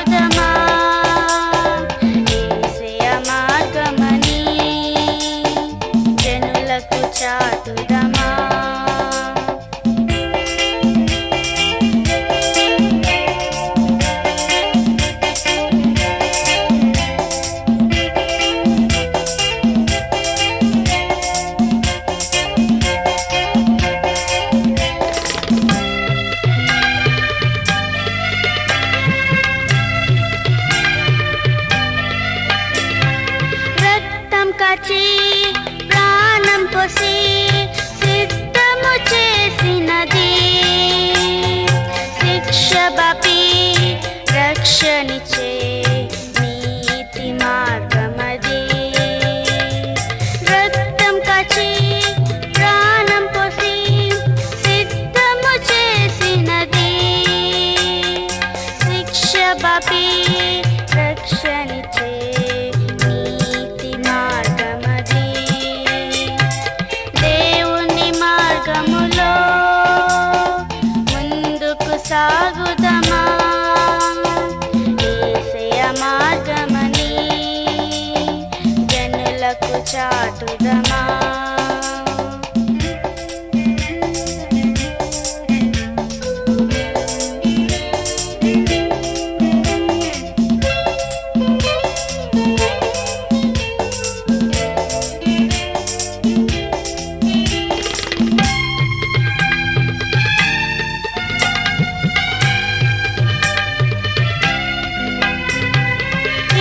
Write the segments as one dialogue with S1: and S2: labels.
S1: చాటుదమా యేసయ్య మార్గమని జనులకు చాటుదమా. కాచి ప్రాణం పోసి సిద్ధము చేసినది శిక్ష బాపి రక్షణిచ్చే నీతి మార్గమది. రక్తం కాచి ప్రాణం పోసి సిద్ధము చేసినది శిక్ష బాపి రక్షణిచ్చే సాగుదమా యేసయ్య మార్గమని జనులకు చాటుదమా.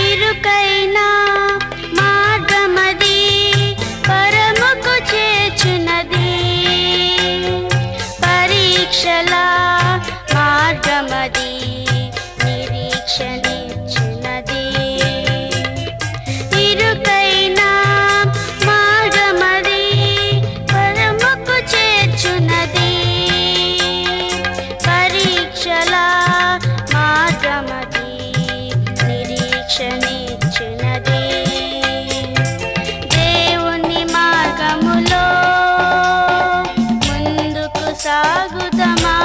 S1: ఇరుకైనా మార్గమది పరముకు చేర్చునది పరీక్షల మార్గమది నిరీక్షనిచ్చునది. ఇరుకైనా మార్గమది పరముకు చేర్చునది పరీక్షల మార్గమది నిరీక్షనిచ్చునది. దేవుని మార్గములో ముందుకు సాగుదమా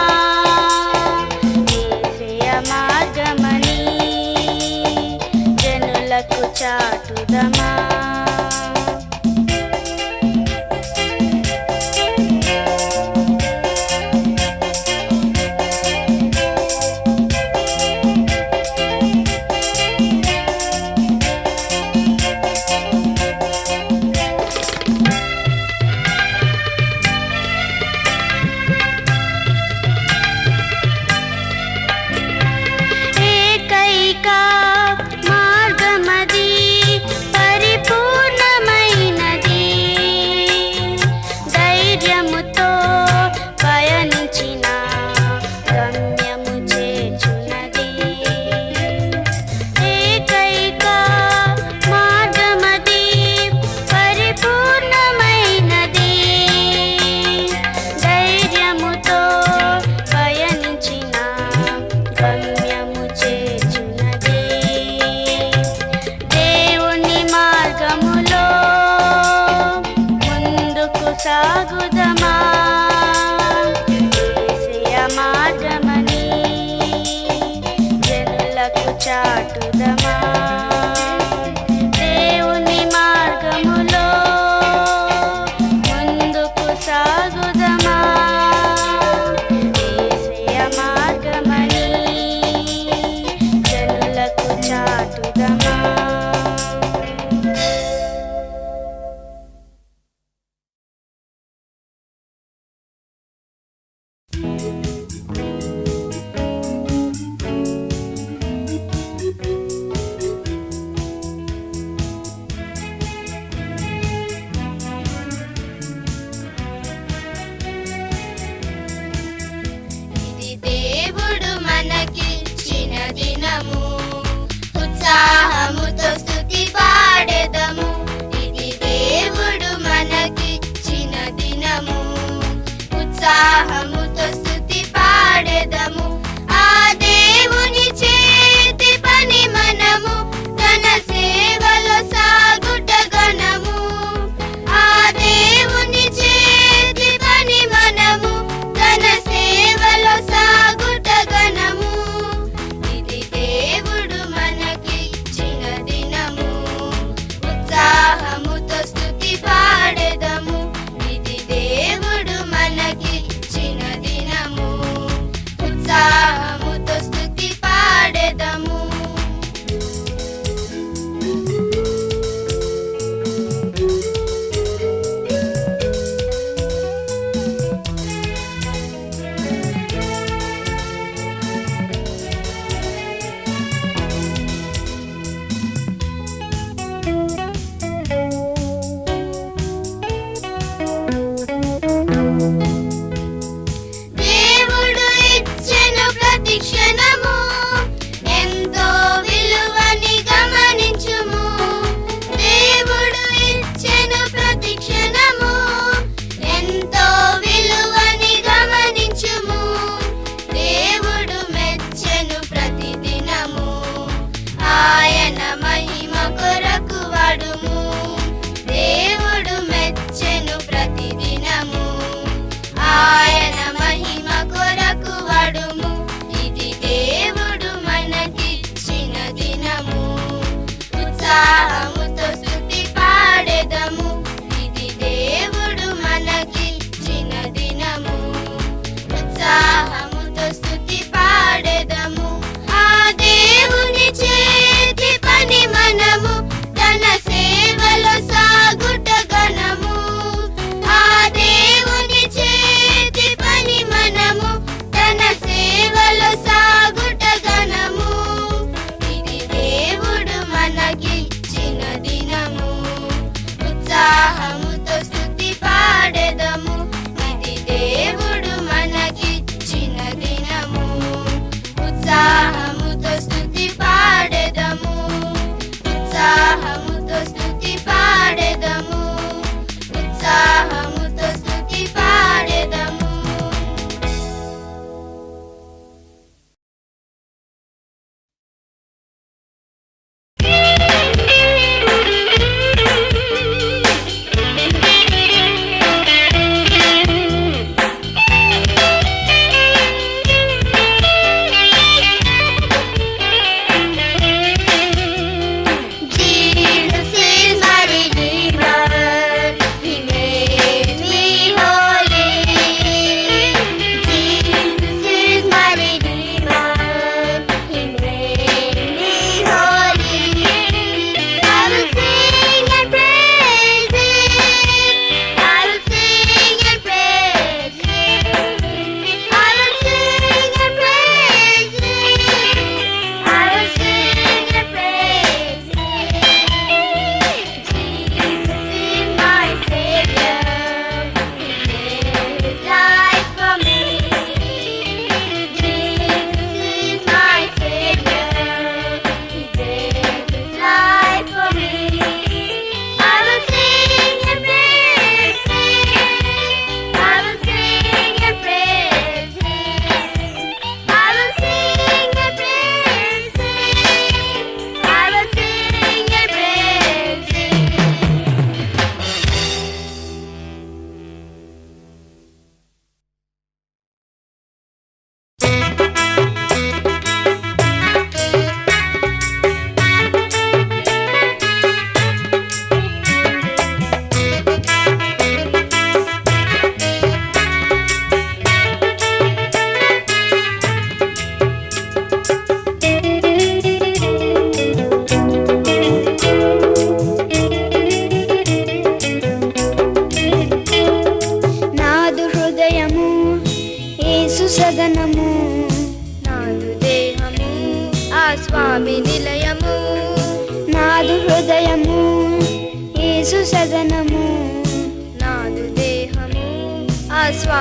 S1: యేసయ్య మార్గమని జనులకు చాటుదమా. మార్గమది పరిపూర్ణమైనది ధైర్యముతో పయనించిన గమ్యము చేర్చునది. ఏకైక మార్గమది పరిపూర్ణమైనది ధైర్యముతో పయనించిన గమ్యము చేర్చునది. మార్గములో ముందుకు సాగుదమా యేసయ్య మార్గమని జనులకు చాటుదమా. దేవుని మార్గములో ముందుకు సాగుదమా యేసయ్య మార్గమని జనులకు చాటుదమా.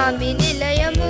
S1: స్వామి నిలయము.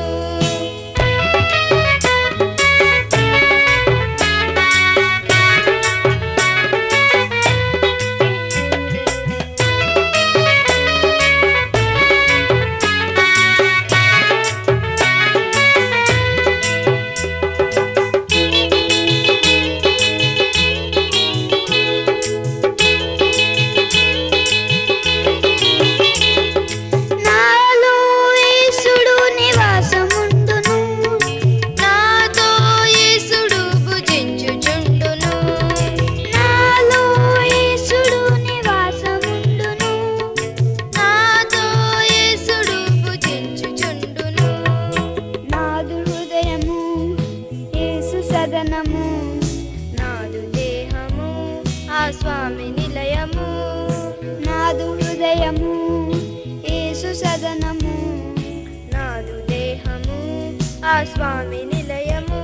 S1: నాదు దేహము ఆ స్వామి నిలయము. నాదు హృదయము యేసు సదనము. నాదు దేహము ఆ స్వామి నిలయము.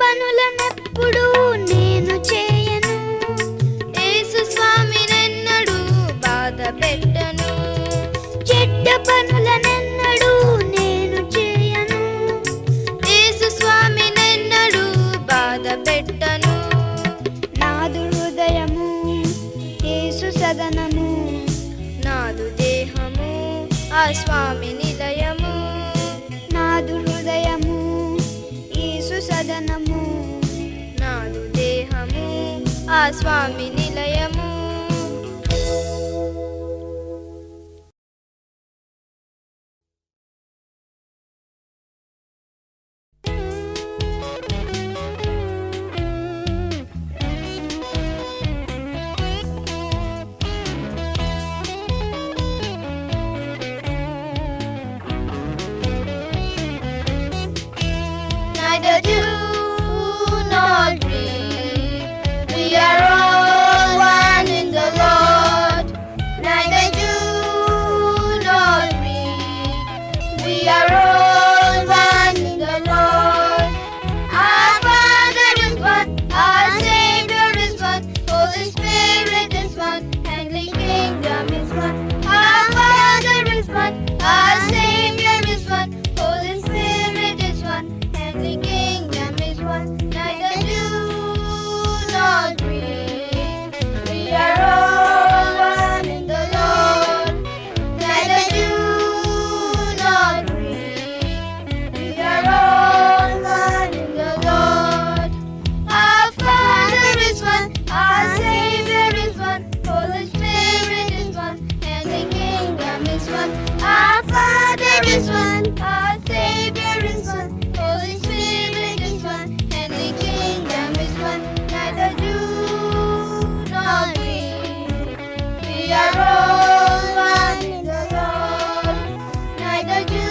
S1: పనులనెప్పుడు నేను చేయను, యేసు స్వామినెన్నడూ బాధ పెట్టను. చెడ్డ పనులనెన్నడూ నేను చేయను, యేసు స్వామినెన్నడూ బాధ పెట్టను. నాదు హృదయము యేసు సదనము. నాదు దేహము ఆ స్వామి నిలయము. నాదు హృదయము యేసు సదనము. నాదు దేహము ఆ స్వామి నిలయము. Neither do nor grieve, we are all one in the Lord. Neither do nor grieve, we are all one in the Lord. Our Father is one, our Savior is one, Holy Spirit is one, Heavenly Kingdom is one. Our Father is one, our Savior is one, Holy Spirit is one, Heavenly Kingdom is one. Neither do nor grieve, we are all one in the Lord. Neither do nor grieve, we are all one in the Lord. Our Father is one, our Savior is one, Holy Spirit is one, and the Kingdom is one. Our Father is one, our Savior is one, Holy Spirit is one, and the Kingdom is one. Neither do nor grieve, we are all one in the Lord. Neither do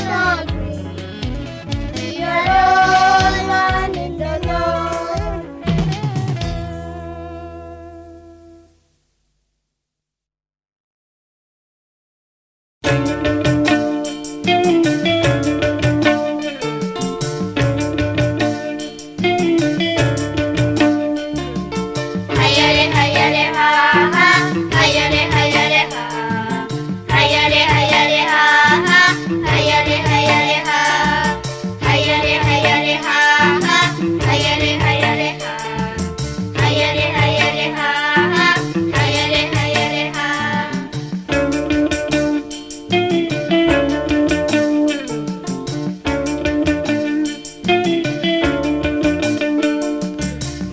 S1: nor grieve, we are all one in the Lord. Hayare hayare ha ha, hayare hayare ha, hayare hayare ha ha, hayare hayare ha, hayare hayare ha ha, hayare hayare ha, hayare hayare ha ha, hayare hayare ha.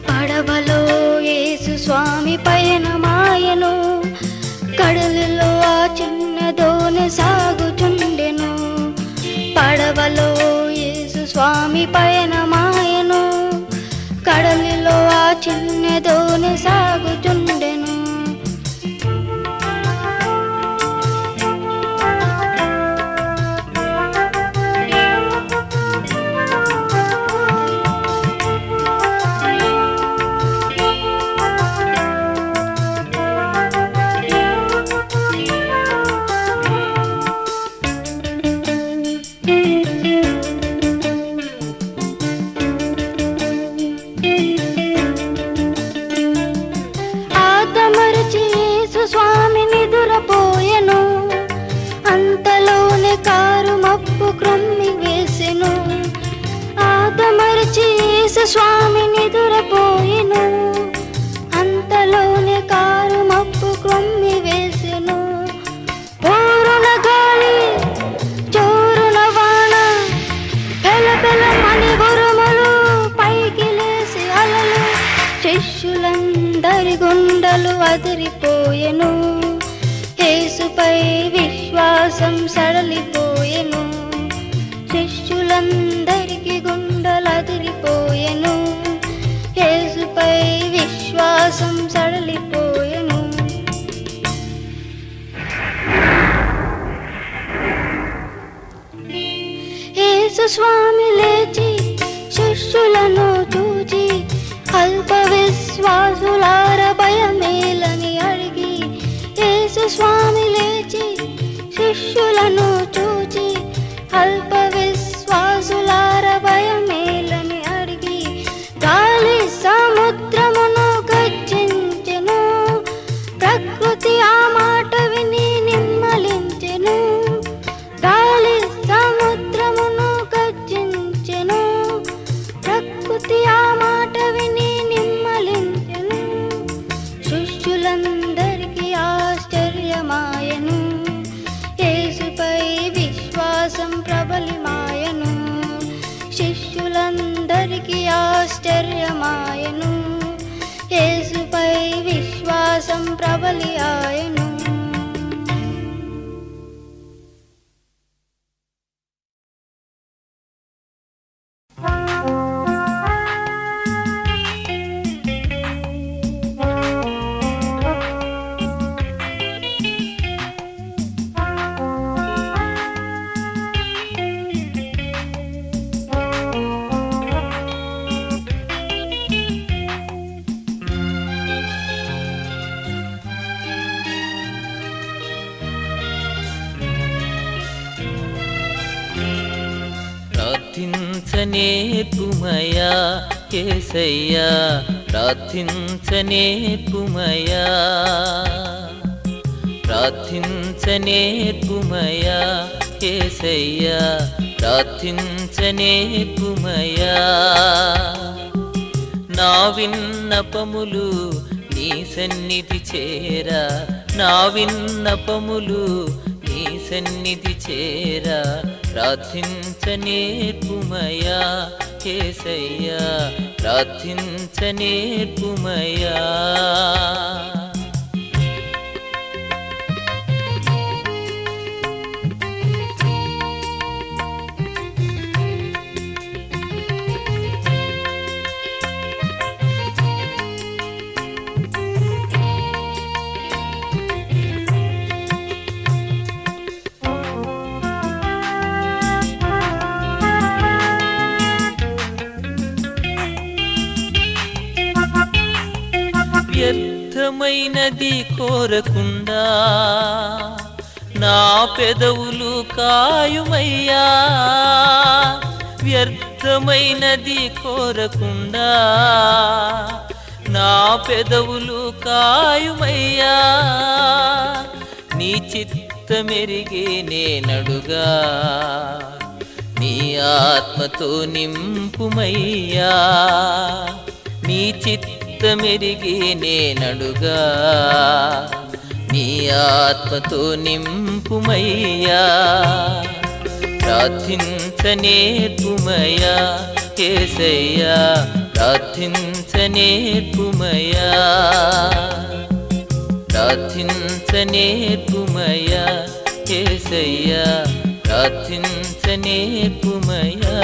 S1: పడవలో యేసు స్వామి పయనమాయను, కడలిలో ఆ చిన్న దోణి సాగుచుండెను. పడవలో యేసు స్వామి పయనమాయను, కడలిలో ఆ చిన్న దోణి సాగుచుండెను.
S2: స్వామి నిదురపోయెను. అంతలోనే car మబ్బు క్రొమ్మి వేసెను. ఆదమరిచి యేసు స్వామి నిదురపోయెను. అంతలోనే కారు మబ్బు క్రొమ్మి వేసెను. పోరున గాలి జోరున వాన పెల పెల మణి గురుములు పైకి లేసి అలలు. శిష్యులందరి గుండెలు అదిరిపోయెను. యేసుపై విశ్వాసం సడలిపోయెను. శిష్యులందరికి గుండెలు అదిరిపోయెను. యేసుపై విశ్వాసం సడలిపోయెను. యేసు స్వామి లేచి శిష్యులను చూచి అల్ప విశ్వాసులార భయమేలని అడిగి. యేసు స్వామి లేచి శిష్యులను చూచి అల్ప విశ్వాసులార భయమేలని అడిగి. గాలి సముద్రమును గర్జించెను. ప్రకృతి ఆ మాట విని నిమ్మలించెను. గాలి సముద్రమును గర్జించెను. ప్రకృతి ఆ మాట విని నిమ్మలించెను. శిష్యులందరికీ ఆశ్చర్యమాయెను. యేసుపై విశ్వాసం ప్రబలిమాయెను. శిష్యులందరికీ ఆశ్చర్యమాయెను. యేసుపై విశ్వాసం ప్రబలి ఆయెను.
S3: ప్రార్థించనేర్పుమయా యేసయ్యా, ప్రార్థించనేర్పుమయా. ప్రార్థించనేర్పుమయా యేసయ్యా, ప్రార్థించనేర్పుమయా. నా విన్నపములు నీ సన్నిధి చేరా, నా విన్నపములు నీ సన్నిధి చేరా. ప్రార్థించనేర్పుమయా యేసయ్యా, ప్రార్థించనేర్పుమయా. వ్యర్థమైనది కోరకుండా నా పెదవులు కాయుమయ్యా. వ్యర్థమైనది కోరకుండా నా పెదవులు కాయుమయ్యా. నీ చిత్తమెరిగే నేనడుగా, నీ ఆత్మతో నింపుమయ్యా. నీ చిత్తమెరిగే నేనడుగా, నీ ఆత్మతో నింపుమయ్యా. ప్రార్థించనేర్పుమయా యేసయ్యా, ప్రార్థించనేర్పుమయా. ప్రార్థించనేర్పుమయా యేసయ్యా, ప్రార్థించనేర్పుమయా.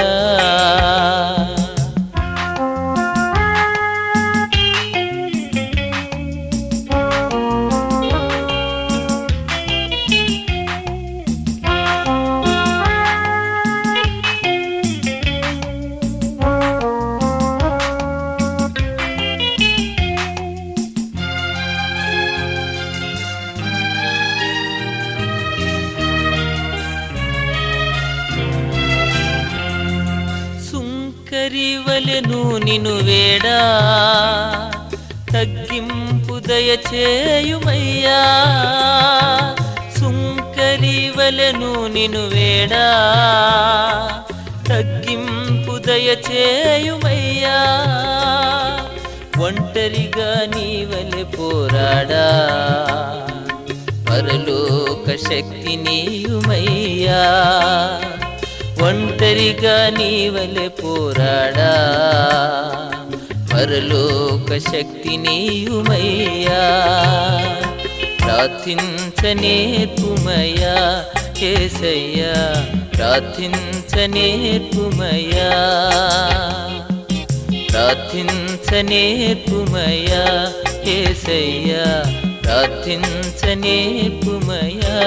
S3: సుంకరివలెను నిను వేడా, తగ్గింపు దయచేయుమయ్యా సుంకరి వలెను నిను వేడా తగ్గింపు దయచేయుమయ్యా ఒంటరిగా నీవలె పోరాడా పరలోక శక్తి నీయుమయ్యా ఒంటరిగా నీవలె పోరాడా పరలోక శక్తి నీయుమయ్యా ప్రార్థించనేర్పుమయ్యా యేసయ్యా ప్రార్థించనేర్పుమయ్యా ప్రార్థించనేర్పుమయ్యా యేసయ్యా ప్రార్థించనేర్పుమయ్యా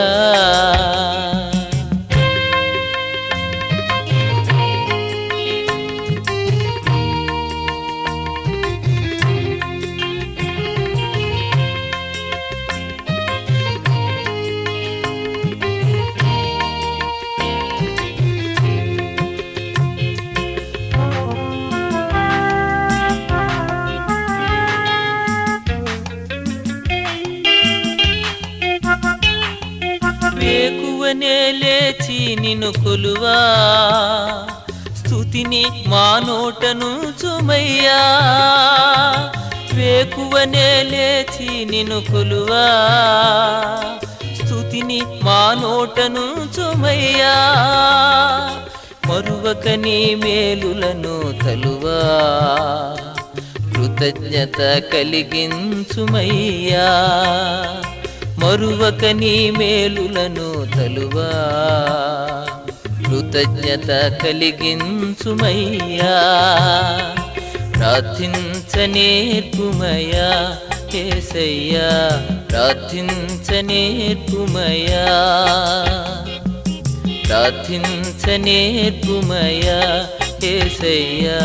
S3: వేకువనే లేచి నిన్ను కొలువా స్తుతిని మా నోటను చుమయ్యా వేకువనే లేచి నిన్ను కొలువా స్తుతిని మా నోటను చుమయ్యా మరువక నీ మేలులను తలువా కృతజ్ఞత కలిగించుమయ్యా మరువక నీ మేలులను తలువా కృతజ్ఞత కలిగించుమయ్యా ప్రార్థించనేర్పుమయ్యా యేసయ్యా ప్రార్థించనేర్పుమయ్యా ప్రార్థించనేర్పుమయ్యా యేసయ్యా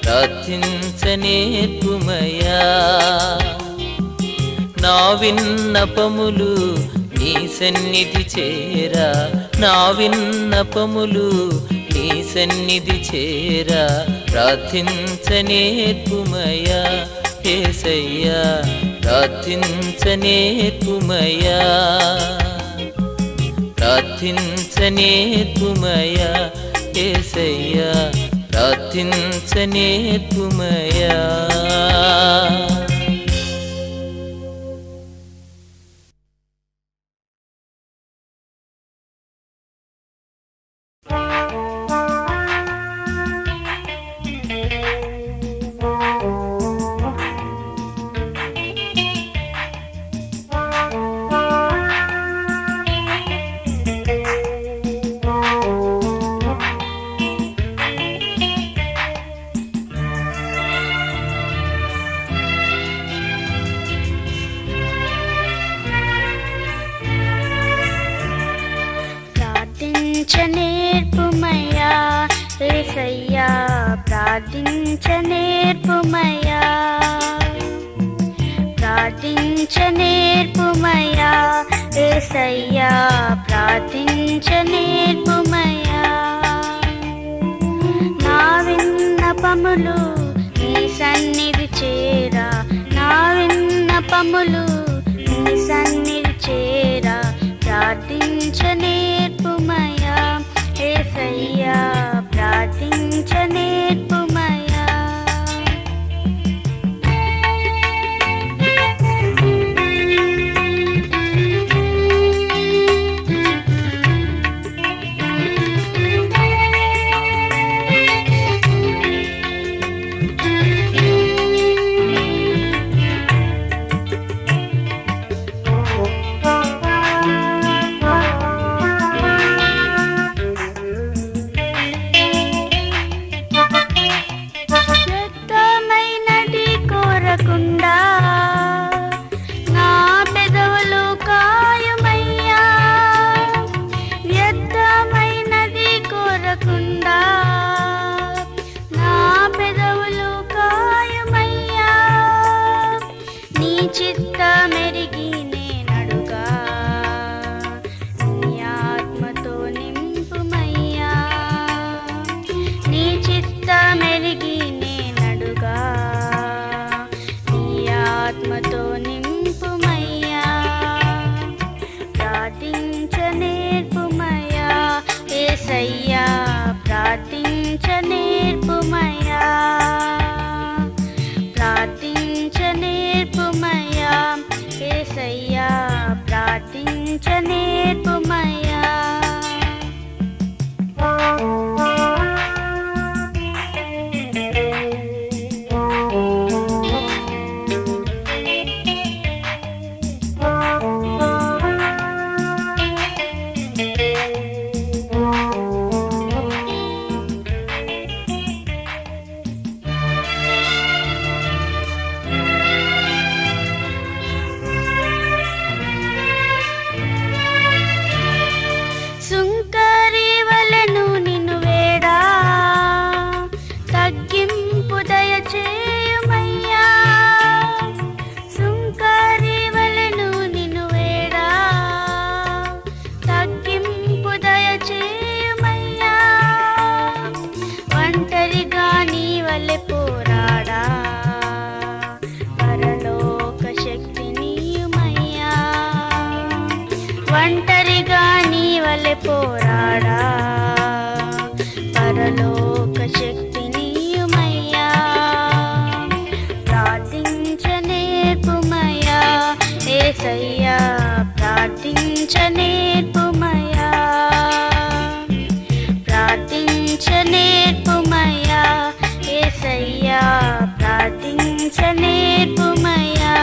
S3: ప్రార్థించనేర్పుమయ్యా నా విన్నపములు నీ సన్నిధి చేరా నా విన్నపములు నీ సన్నిధి చేరా ప్రార్థించనేర్పుమయ్యా యేసయ్యా ప్రార్థించనేర్పుమయ్యా ప్రార్థించనేర్పుమయ్యా యేసయ్యా ప్రార్థించనేర్పుమయ్యా
S2: ప్రార్థించనేర్పుమయ్యా యేసయ్యా ప్రార్థించనేర్పుమయ్యా ప్రార్థించనేర్పుమయ్యా యేసయ్యా ప్రార్థించనేర్పుమయ్యా నా విన్నపములు నీ సన్నిధి చేరా నా విన్నపములు నీ సన్నిధి చేరా ప్రార్థించనేర్పుమయ్యా యేసయ్యా ప్రార్థించనేర్పుమయ్యా ఒంటరిగా నీ వలె పోరాడా పరలోక శక్తి నీయుమయ్యా ప్రార్థించ నేర్పుమయ్యా యేసయ్యా ప్రార్థించ నేర్పుమయ్యా ప్రార్థించ నేర్పుమయ్యా యేసయ్యా ప్రార్థించ నేర్పుమయ్యా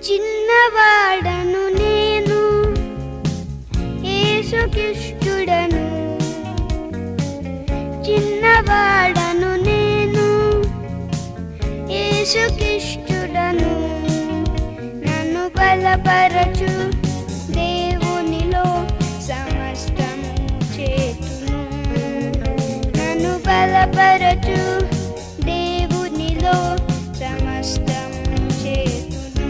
S2: చిన్నవాడను నేను యేసుకిష్టుడను, చిన్నవాడను నేను యేసుకిష్టుడను. నన్ను బలపరచు దేవునిలో సమస్తము చేతును, నన్ను బలపరచు దేవునిలో సమస్తము చేతును.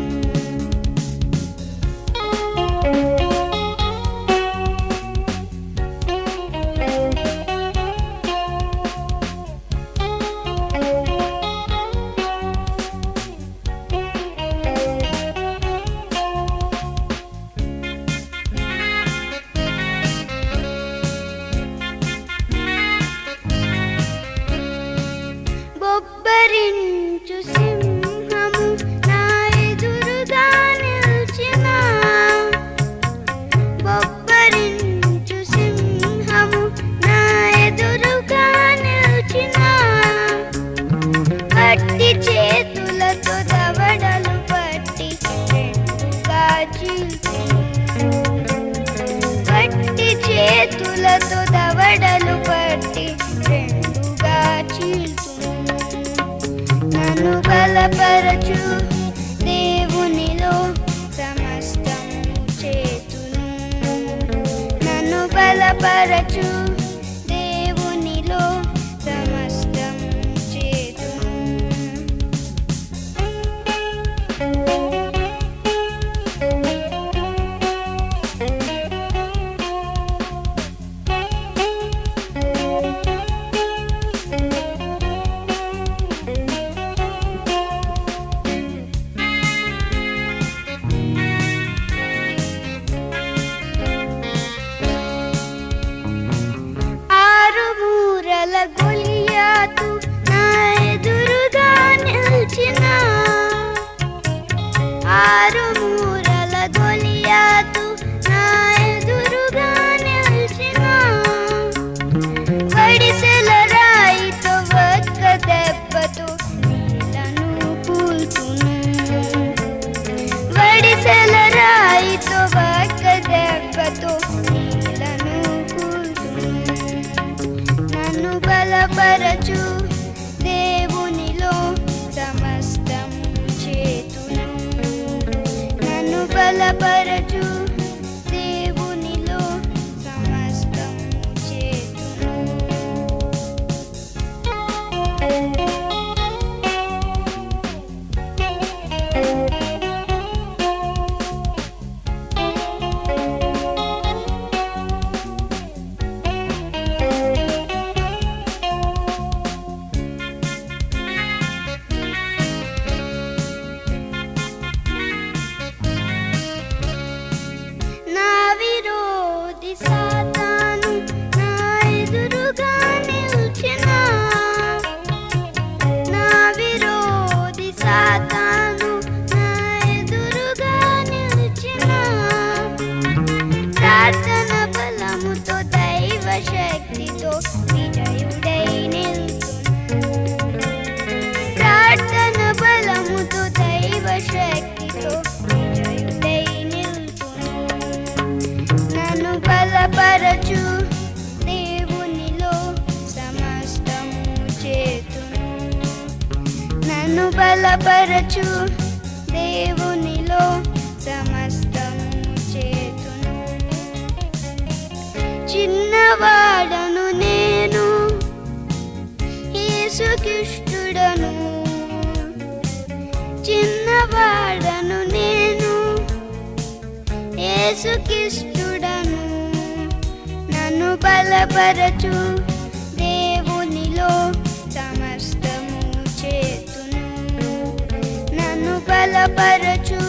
S2: బొబ్బరించు సింహము నా ఎదురుగా నిల్చిన, బొబ్బరించు సింహము నా ఎదురుగా నిల్చిన. గట్టి చేతులతో దవడలు పట్టి రెండుగా చీల్చును, గట్టి చేతులతో దవడలు పట్టి రెండుగా చీల్చును. నన్ను బలపరచు దేవునిలో సమస్తము చేతును, నన్ను బలపరచు దేవునిలో సమస్తము చేతును. ఆరుమూరల గొలియాతు నా ఎదురుగా నిల్చిన, ఆరుమూరల గొలియాతు నా ఎదురుగా నిల్చిన. వడిసెల రాయితో ఒక్క దెబ్బతో నీళ్లను కూల్చును, వడిసెల రాయితో ఒక్క దెబ్బతో నీళ్లను కూల్చును. నన్ను బలపరచు దేవునిలో సమస్తము చేతును, నన్ను బలపరచు దేవునిలో సమస్తము చేతును. నా విరోధి సాతాను నా ఎదురుగా నిల్చిన, నా విరోధి సాతాను నా ఎదురుగా నిల్చిన. ప్రార్థన బలముతో దైవ శక్తితో విజయుడై నిల్చును, ప్రార్థన బలముతో దైవ శక్తితో విజయుడై నిల్చును. నన్ను బలపరచు దేవునిలో సమస్తము చేతును, నన్ను బలపరచు దేవునిలో సమస్తము చేతును. చిన్నవాడను నేను యేసుకిష్టుడను, చిన్నవాడను నేను యేసుకిష్టుడను. నన్ను బలపరచు దేవునిలో సమస్తము చేతును, నన్ను బలపరచు